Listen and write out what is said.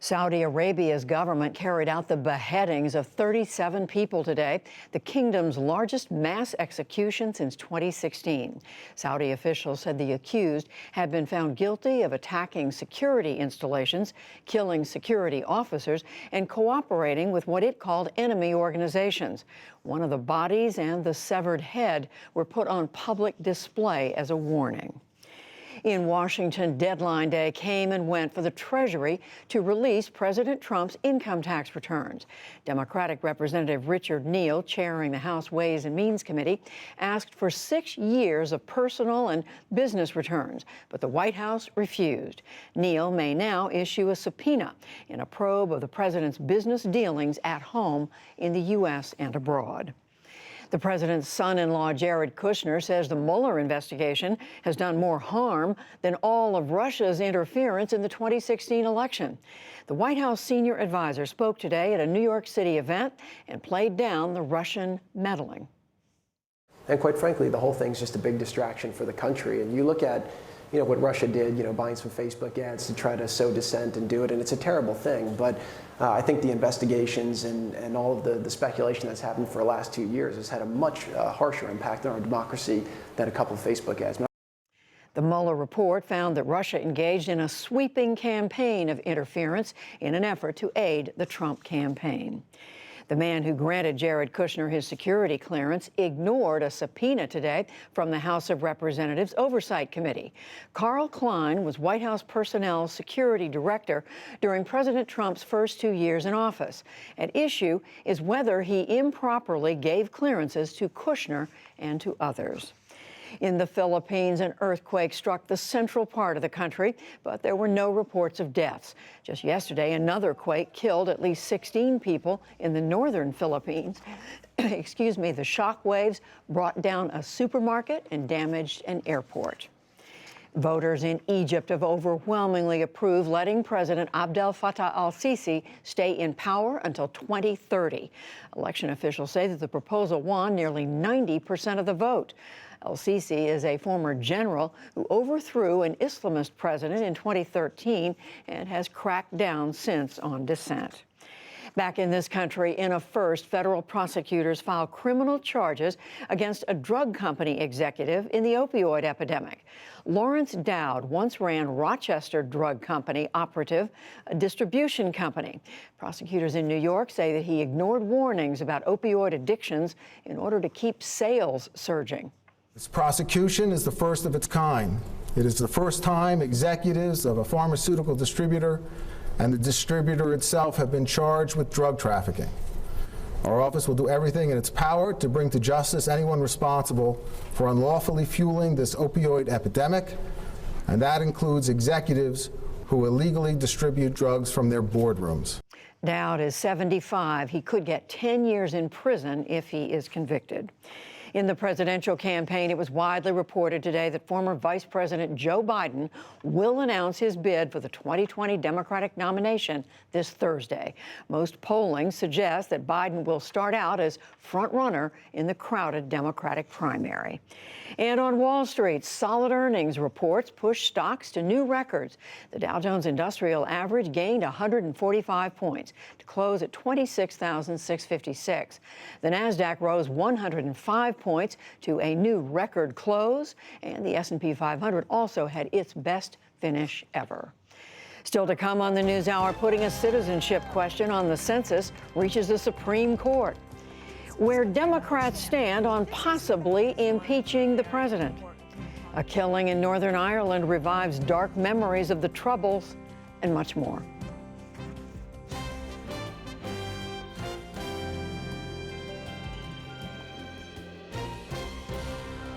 Saudi Arabia's government carried out the beheadings of 37 people today, the kingdom's largest mass execution since 2016. Saudi officials said the accused had been found guilty of attacking security installations, killing security officers, and cooperating with what it called enemy organizations. One of the bodies and the severed head were put on public display as a warning. In Washington, deadline day came and went for the Treasury to release President Trump's income tax returns. Democratic Representative Richard Neal, chairing the House Ways and Means Committee, asked for 6 years of personal and business returns, but the White House refused. Neal may now issue a subpoena in a probe of the president's business dealings at home in the U.S. and abroad. The president's son-in-law, Jared Kushner, says the Mueller investigation has done more harm than all of Russia's interference in the 2016 election. The White House senior advisor spoke today at a New York City event and played down the Russian meddling. And quite frankly, the whole thing's just a big distraction for the country. And you look at what Russia did, buying some Facebook ads to try to sow dissent and do it, and it's a terrible thing. But I think the investigations and all of the speculation that's happened for the last 2 years has had a much harsher impact on our democracy than a couple of Facebook ads. The Mueller report found that Russia engaged in a sweeping campaign of interference in an effort to aid the Trump campaign. The man who granted Jared Kushner his security clearance ignored a subpoena today from the House of Representatives Oversight Committee. Carl Klein was White House Personnel Security Director during President Trump's first 2 years in office. At issue is whether he improperly gave clearances to Kushner and to others. In the Philippines, an earthquake struck the central part of the country, but there were no reports of deaths. Just yesterday, another quake killed at least 16 people in the northern Philippines. Excuse me, the shock waves brought down a supermarket and damaged an airport. Voters in Egypt have overwhelmingly approved letting President Abdel Fattah al-Sisi stay in power until 2030. Election officials say that the proposal won nearly 90% of the vote. El-Sisi is a former general who overthrew an Islamist president in 2013 and has cracked down since on dissent. Back in this country, in a first, federal prosecutors filed criminal charges against a drug company executive in the opioid epidemic. Lawrence Dowd once ran Rochester Drug Company Operative, a distribution company. Prosecutors in New York say that he ignored warnings about opioid addictions in order to keep sales surging. This prosecution is the first of its kind. It is the first time executives of a pharmaceutical distributor and the distributor itself have been charged with drug trafficking. Our office will do everything in its power to bring to justice anyone responsible for unlawfully fueling this opioid epidemic, and that includes executives who illegally distribute drugs from their boardrooms. Dowd is 75. He could get 10 years in prison if he is convicted. In the presidential campaign, it was widely reported today that former Vice President Joe Biden will announce his bid for the 2020 Democratic nomination this Thursday. Most polling suggests that Biden will start out as front-runner in the crowded Democratic primary. And on Wall Street, solid earnings reports pushed stocks to new records. The Dow Jones Industrial Average gained 145 points to close at 26,656. The Nasdaq rose 105 points to a new record close, and the S&P 500 also had its best finish ever. Still to come on the NewsHour, putting a citizenship question on the census reaches the Supreme Court. Where Democrats stand on possibly impeaching the president. A killing in Northern Ireland revives dark memories of the Troubles, and much more.